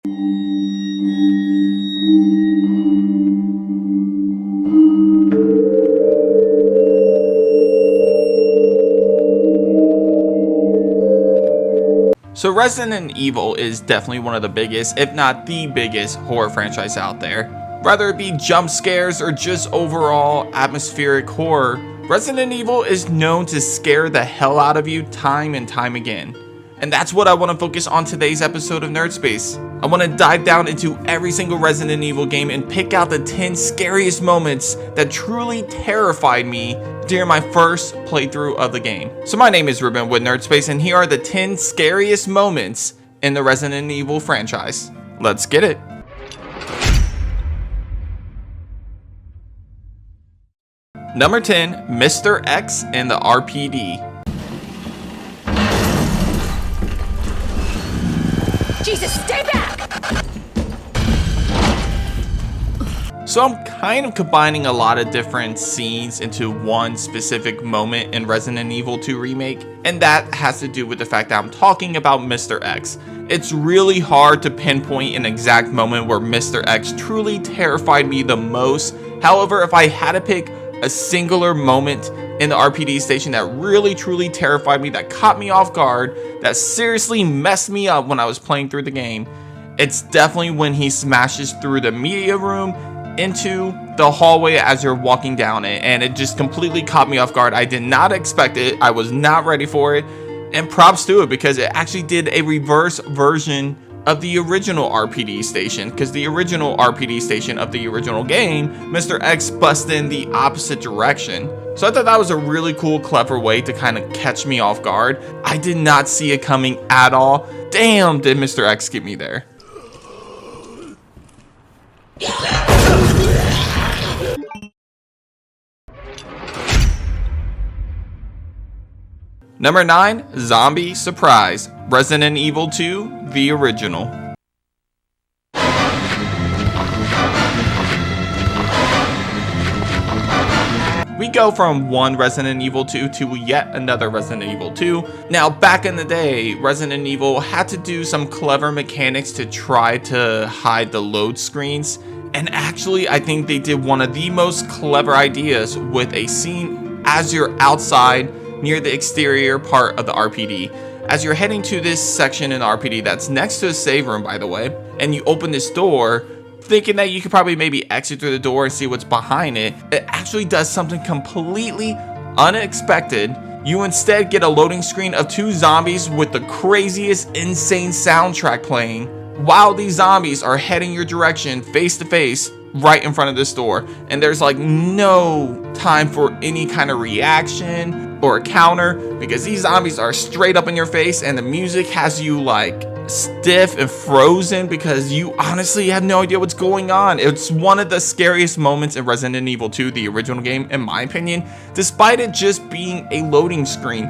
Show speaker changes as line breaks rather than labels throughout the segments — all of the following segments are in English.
So Resident Evil is definitely one of the biggest, if not the biggest, horror franchise out there. Whether it be jump scares or just overall atmospheric horror, Resident Evil is known to scare the hell out of you time and time again. And that's what I want to focus on today's episode of Nerd Space. I want to dive down into every single Resident Evil game and pick out the 10 scariest moments that truly terrified me during my first playthrough of the game. So my name is Ruben with Nerd Space, and here are the 10 scariest moments in the Resident Evil franchise. Let's get it. Number 10, Mr. X in the RPD.
Jesus, stay back!
So I'm kind of combining a lot of different scenes into one specific moment in Resident Evil 2 Remake, and that has to do with the fact that I'm talking about Mr. X. It's really hard to pinpoint an exact moment where Mr. X truly terrified me the most. However, if I had to pick a singular moment in the RPD station that really truly terrified me, that caught me off guard, that seriously messed me up when I was playing through the game, it's definitely when he smashes through the media room into the hallway as you're walking down it, and it just completely caught me off guard. I did not expect it. I was not ready for it, and props to it because it actually did a reverse version of the original RPD station, because the original RPD station of the original game, Mr. X busts in the opposite direction. So I thought that was a really cool, clever way to kind of catch me off guard. I did not see it coming at all. Damn, did Mr. X get me there. Number 9, Zombie Surprise, Resident Evil 2, the original. We go from one Resident Evil 2 to yet another Resident Evil 2. Now, back in the day, Resident Evil had to do some clever mechanics to try to hide the load screens. And actually, I think they did one of the most clever ideas with a scene as you're outside near the exterior part of the RPD. As you're heading to this section in the RPD that's next to a save room, by the way, and you open this door, thinking that you could probably maybe exit through the door and see what's behind it, it actually does something completely unexpected. You instead get a loading screen of 2 zombies with the craziest, insane soundtrack playing, while these zombies are heading your direction face to face right in front of this door. And there's like no time for any kind of reaction or a counter, because these zombies are straight up in your face, and the music has you like stiff and frozen because you honestly have no idea what's going on. It's one of the scariest moments in Resident Evil 2, the original game, in my opinion, despite it just being a loading screen.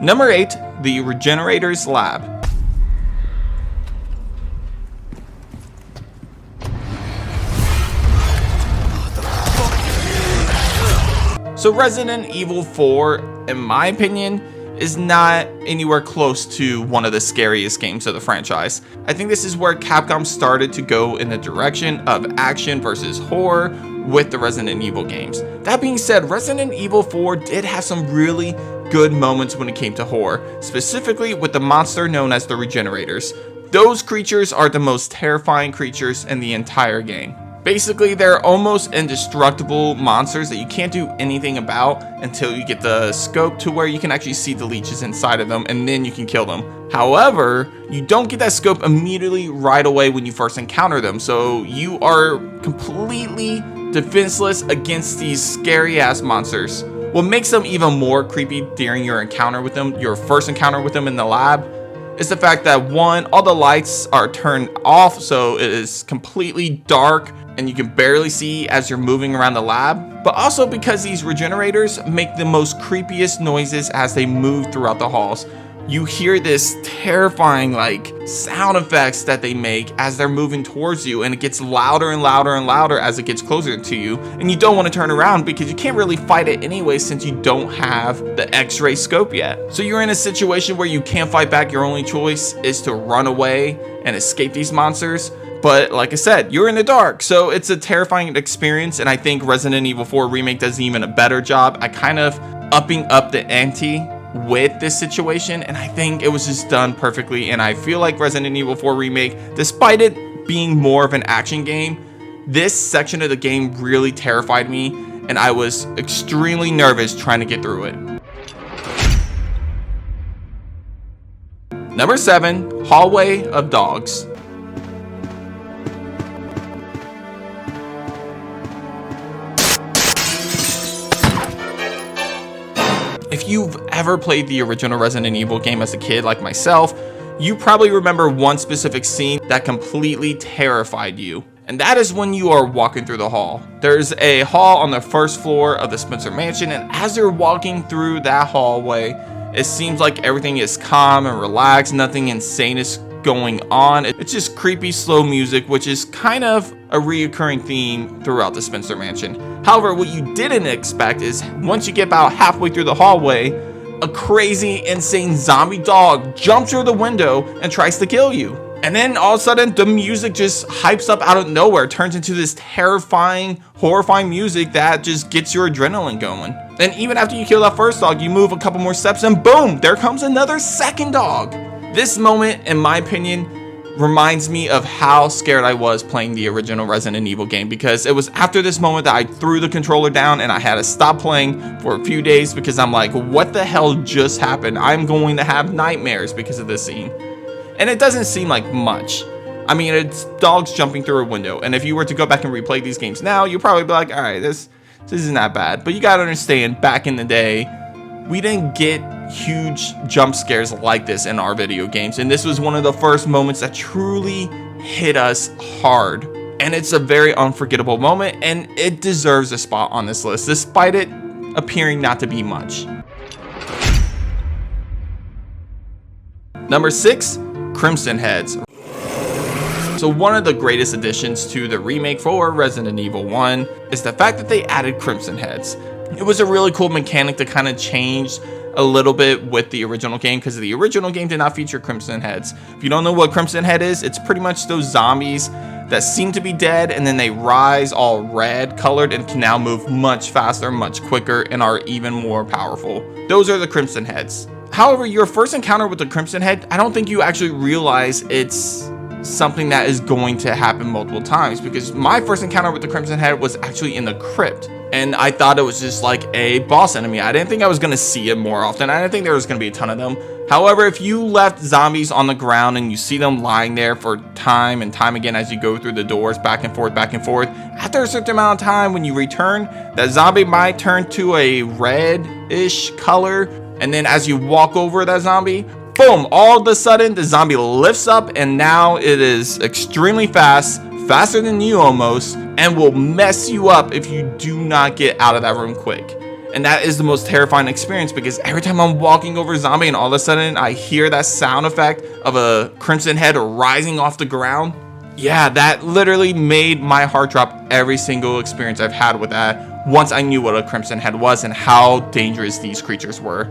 Number 8, the Regenerators Lab. So Resident Evil 4, in my opinion, is not anywhere close to one of the scariest games of the franchise. I think this is where Capcom started to go in the direction of action versus horror with the Resident Evil games. That being said, Resident Evil 4 did have some really good moments when it came to horror, specifically with the monster known as the Regenerators. Those creatures are the most terrifying creatures in the entire game. Basically, they're almost indestructible monsters that you can't do anything about until you get the scope to where you can actually see the leeches inside of them, and then you can kill them. However, you don't get that scope immediately right away when you first encounter them, so you are completely defenseless against these scary ass monsters. What makes them even more creepy during your encounter with them, your first encounter with them in the lab, is the fact that one, all the lights are turned off, so it is completely dark and you can barely see as you're moving around the lab, but also because these regenerators make the most creepiest noises as they move throughout the halls. you hear this terrifying like sound effects that they make as they're moving towards you, and it gets louder and louder and louder as it gets closer to you, and you don't want to turn around because you can't really fight it anyway since you don't have the X-ray scope yet. So you're in a situation where you can't fight back. Your only choice is to run away and escape these monsters. But like I said, you're in the dark, so it's a terrifying experience, and I think Resident Evil 4 Remake does even a better job at kind of upping up the ante with this situation, and I think it was just done perfectly. And I feel like Resident Evil 4 Remake, despite it being more of an action game, this section of the game really terrified me, and I was extremely nervous trying to get through it. Number 7, Hallway of Dogs. If you've ever played the original Resident Evil game as a kid like myself, you probably remember one specific scene that completely terrified you. And that is when you are walking through the hall. There's a hall on the first floor of the Spencer Mansion, and as you're walking through that hallway, it seems like everything is calm and relaxed, nothing insane is going on. It's just creepy slow music, which is kind of a reoccurring theme throughout the Spencer Mansion. However, what you didn't expect is once you get about halfway through the hallway, a crazy insane zombie dog jumps through the window and tries to kill you. And then all of a sudden the music just hypes up out of nowhere, turns into this terrifying, horrifying music that just gets your adrenaline going. And even after you kill that first dog, you move a couple more steps and boom, there comes another second dog. This moment, in my opinion, reminds me of how scared I was playing the original Resident Evil game, because it was after this moment that I threw the controller down and I had to stop playing for a few days because I'm like, what the hell just happened? I'm going to have nightmares because of this scene. And it doesn't seem like much. I mean, it's dogs jumping through a window, and if you were to go back and replay these games now, you'd probably be like, all right, this isn't that bad. But you gotta understand, back in the day, we didn't get huge jump scares like this in our video games, and this was one of the first moments that truly hit us hard. And it's a very unforgettable moment, and it deserves a spot on this list despite it appearing not to be much. Number 6, Crimson Heads. So one of the greatest additions to the remake for Resident Evil 1 is the fact that they added Crimson Heads. It was a really cool mechanic to kind of change a little bit with the original game, because the original game did not feature Crimson Heads. If you don't know what Crimson Head is, it's pretty much those zombies that seem to be dead and then they rise all red colored and can now move much faster, much quicker, and are even more powerful. Those are the Crimson Heads. However, your first encounter with the Crimson Head, I don't think you actually realize it's something that is going to happen multiple times, because my first encounter with the Crimson Head was actually in the crypt, and I thought it was just like a boss enemy. I didn't think I was going to see it more often. I didn't think there was going to be a ton of them. However, if you left zombies on the ground and you see them lying there for time and time again as you go through the doors back and forth, after a certain amount of time when you return, that zombie might turn to a reddish color, and then as you walk over that zombie, boom, all of a sudden the zombie lifts up, and now it is extremely fast, faster than you almost, and will mess you up if you do not get out of that room quick. And that is the most terrifying experience, because every time I'm walking over a zombie and all of a sudden I hear that sound effect of a Crimson Head rising off the ground, yeah, that literally made my heart drop every single experience I've had with that once I knew what a Crimson Head was and how dangerous these creatures were.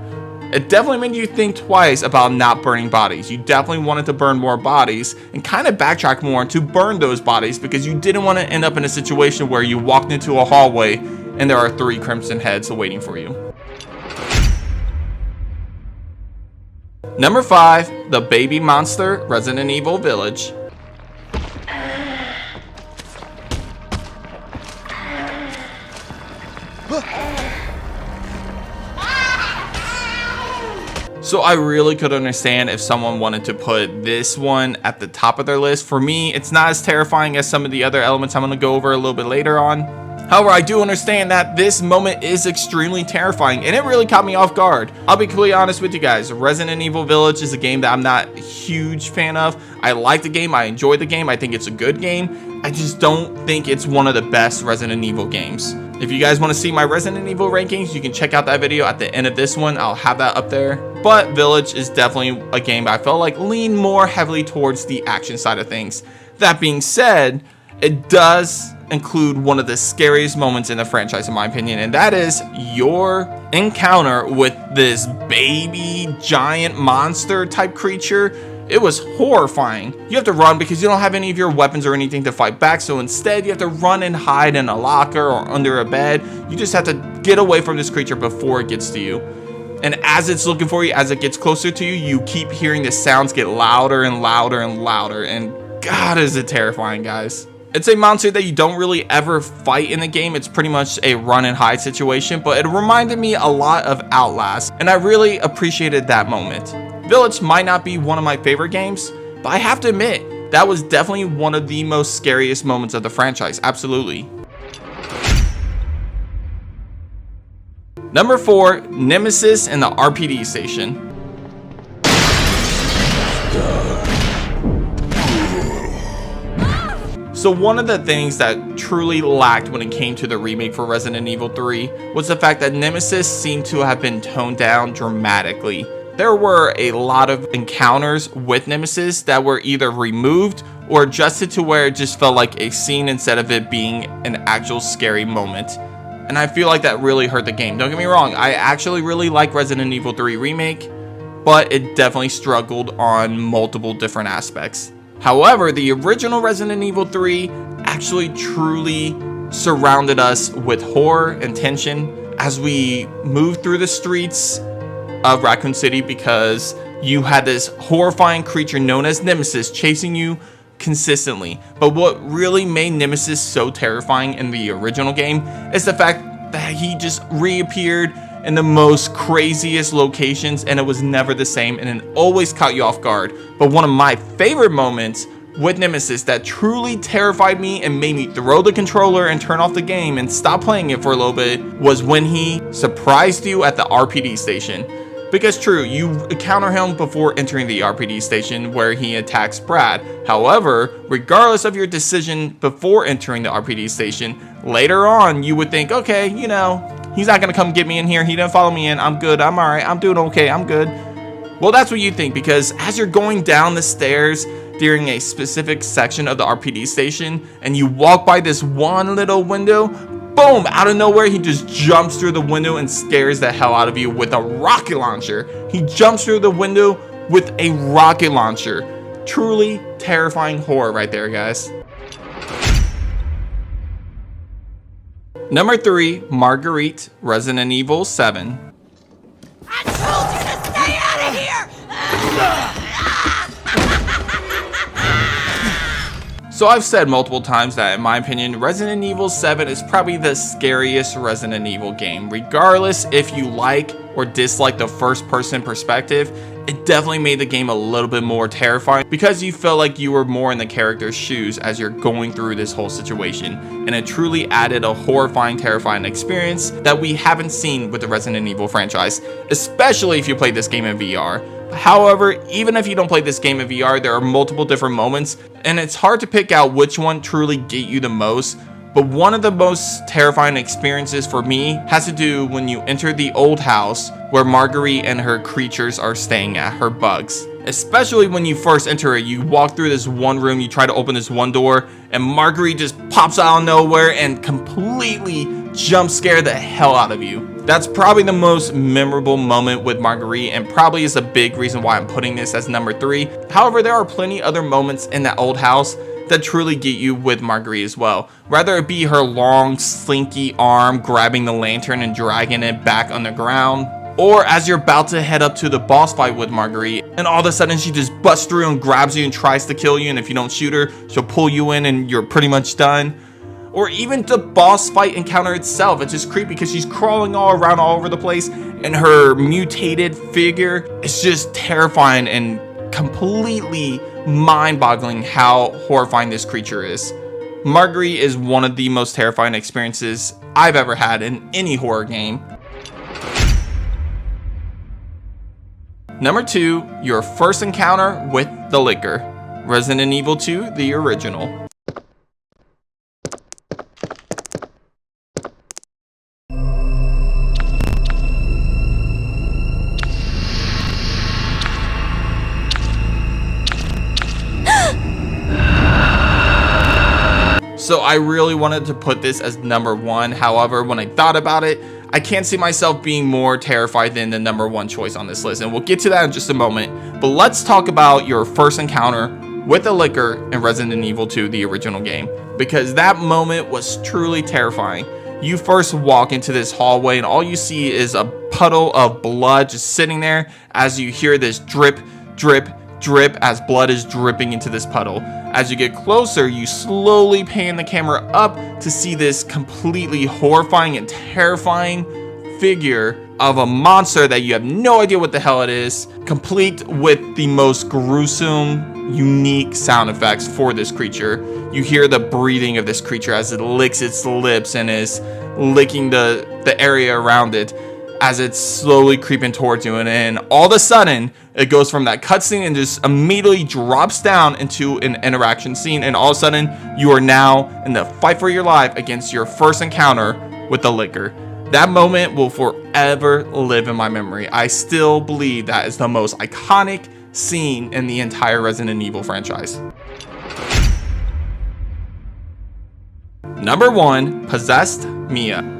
It definitely made you think twice about not burning bodies. You definitely wanted to burn more bodies and kind of backtrack more to burn those bodies, because you didn't want to end up in a situation where you walked into a hallway and there are 3 Crimson Heads waiting for you. Number 5, the Baby Monster Resident Evil Village. So I really could understand if someone wanted to put this one at the top of their list. For me, it's not as terrifying as some of the other elements I'm going to go over a little bit later on. However, I do understand that this moment is extremely terrifying, and it really caught me off guard. I'll be completely honest with you guys. Resident Evil Village is a game that I'm not a huge fan of. I like the game, I enjoy the game, I think it's a good game. I just don't think it's one of the best Resident Evil games. If you guys want to see my Resident Evil rankings, you can check out that video at the end of this one. I'll have that up there. But Village is definitely a game I felt like leaned more heavily towards the action side of things. That being said, it does include one of the scariest moments in the franchise in my opinion, and that is your encounter with this baby giant monster type creature. It was horrifying. You have to run because you don't have any of your weapons or anything to fight back, so instead you have to run and hide in a locker or under a bed. You just have to get away from this creature before it gets to you. And as it's looking for you, as it gets closer to you, you keep hearing the sounds get louder and louder and louder, and God, is it terrifying, guys. It's a monster that you don't really ever fight in the game. It's pretty much a run and hide situation, but it reminded me a lot of Outlast, and I really appreciated that moment. Village might not be one of my favorite games, but I have to admit, that was definitely one of the most scariest moments of the franchise, absolutely. Number 4, Nemesis in the RPD station. So one of the things that truly lacked when it came to the remake for Resident Evil 3 was the fact that Nemesis seemed to have been toned down dramatically. There were a lot of encounters with Nemesis that were either removed or adjusted to where it just felt like a scene instead of it being an actual scary moment. And I feel like that really hurt the game. Don't get me wrong, I actually really like Resident Evil 3 Remake, but it definitely struggled on multiple different aspects. However, the original Resident Evil 3 actually truly surrounded us with horror and tension as we moved through the streets of Raccoon City, because you had this horrifying creature known as Nemesis chasing you consistently. But what really made Nemesis so terrifying in the original game is the fact that he just reappeared in the most craziest locations, and it was never the same, and it always caught you off guard. But one of my favorite moments with Nemesis that truly terrified me and made me throw the controller and turn off the game and stop playing it for a little bit was when he surprised you at the RPD station. Because true, you encounter him before entering the RPD station where he attacks Brad. However, regardless of your decision before entering the RPD station, later on you would think, okay, you know, he's not gonna come get me in here, he didn't follow me in, I'm good, I'm alright, I'm doing okay, I'm good. Well, that's what you think, because as you're going down the stairs during a specific section of the RPD station and you walk by this one little window, boom, out of nowhere, he just jumps through the window and scares the hell out of you with a rocket launcher. He jumps through the window with a rocket launcher. Truly terrifying horror right there, guys. Number 3, Marguerite, Resident Evil 7.
I told you to stay out of here!
So I've said multiple times that in my opinion, Resident Evil 7 is probably the scariest Resident Evil game. Regardless if you like or dislike the first person perspective, it definitely made the game a little bit more terrifying because you felt like you were more in the character's shoes as you're going through this whole situation. And it truly added a horrifying, terrifying experience that we haven't seen with the Resident Evil franchise, especially if you play this game in VR. However, even if you don't play this game in VR, there are multiple different moments, and it's hard to pick out which one truly get you the most. But one of the most terrifying experiences for me has to do when you enter the old house where Marguerite and her creatures are staying at, her bugs. Especially when you first enter it, you walk through this one room, you try to open this one door, and Marguerite just pops out of nowhere and completely jump scare the hell out of you. That's probably the most memorable moment with Marguerite, and probably is a big reason why I'm putting this as number 3. However, there are plenty other moments in that old house that truly get you with Marguerite as well. Whether it be her long, slinky arm grabbing the lantern and dragging it back on the ground, or as you're about to head up to the boss fight with Marguerite, and all of a sudden she just busts through and grabs you and tries to kill you, and if you don't shoot her, she'll pull you in and you're pretty much done. Or even the boss fight encounter itself, it's just creepy because she's crawling all around all over the place, and her mutated figure is just terrifying and completely mind-boggling how horrifying this creature is. Marguerite is one of the most terrifying experiences I've ever had in any horror game. Number 2, your first encounter with the liquor. Resident Evil 2, the original. So I really wanted to put this as number 1. However, when I thought about it, I can't see myself being more terrified than the number 1 choice on this list. And we'll get to that in just a moment. But let's talk about your first encounter with the liquor in Resident Evil 2, the original game. Because that moment was truly terrifying. You first walk into this hallway and all you see is a puddle of blood just sitting there as you hear this drip, drip, drip as blood is dripping into this puddle. As you get closer, you slowly pan the camera up to see this completely horrifying and terrifying figure of a monster that you have no idea what the hell it is, complete with the most gruesome, unique sound effects for this creature. You hear the breathing of this creature as it licks its lips and is licking the area around it as it's slowly creeping towards you, and then all of a sudden it goes from that cutscene and just immediately drops down into an interaction scene, and all of a sudden you are now in the fight for your life against your first encounter with the liquor. That moment will forever live in my memory. I still believe that is the most iconic scene in the entire Resident Evil franchise. Number 1, Possessed Mia.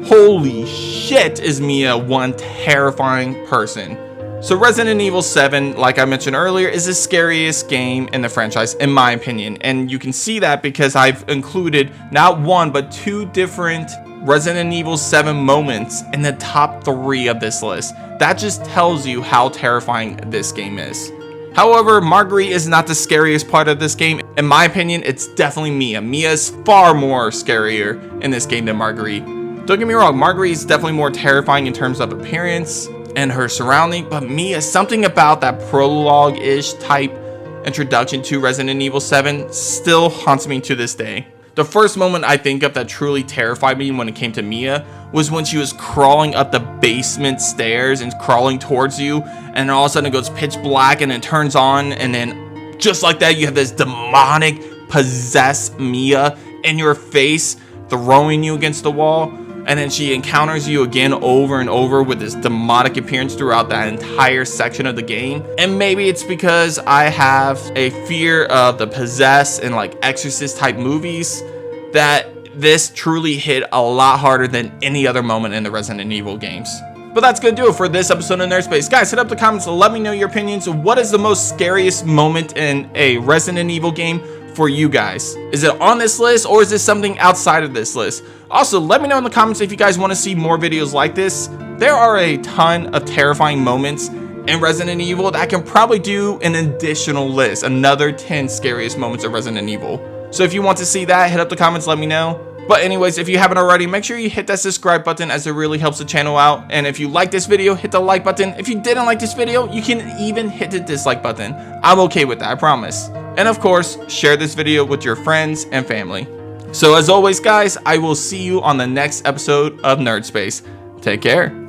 Holy shit, is Mia one terrifying person. So Resident Evil 7, like I mentioned earlier, is the scariest game in the franchise, in my opinion. And you can see that because I've included not 1, but 2 different Resident Evil 7 moments in the top 3 of this list. That just tells you how terrifying this game is. However, Marguerite is not the scariest part of this game. In my opinion, it's definitely Mia. Mia is far more scarier in this game than Marguerite. Don't get me wrong, Marguerite is definitely more terrifying in terms of appearance and her surrounding, but Mia, something about that prologue-ish type introduction to Resident Evil 7 still haunts me to this day. The first moment I think of that truly terrified me when it came to Mia was when she was crawling up the basement stairs and crawling towards you, and all of a sudden it goes pitch black and it turns on, and then just like that you have this demonic possessed Mia in your face throwing you against the wall. And then she encounters you again over and over with this demonic appearance throughout that entire section of the game. And maybe it's because I have a fear of the possessed and like Exorcist type movies that this truly hit a lot harder than any other moment in the Resident Evil games. But that's gonna do it for this episode of Nerd Space. Guys, hit up the comments and let me know your opinions. What is the most scariest moment in a Resident Evil game for you guys? Is it on this list or is this something outside of this list? Also, let me know in the comments if you guys want to see more videos like this. There are a ton of terrifying moments in Resident Evil that I can probably do an additional list, another 10 scariest moments of Resident Evil. So if you want to see that, hit up the comments, let me know. But anyways, if you haven't already, make sure you hit that subscribe button as it really helps the channel out. And if you like this video, hit the like button. If you didn't like this video, you can even hit the dislike button. I'm okay with that, I promise. And of course, share this video with your friends and family. So as always, guys, I will see you on the next episode of Nerd Space. Take care.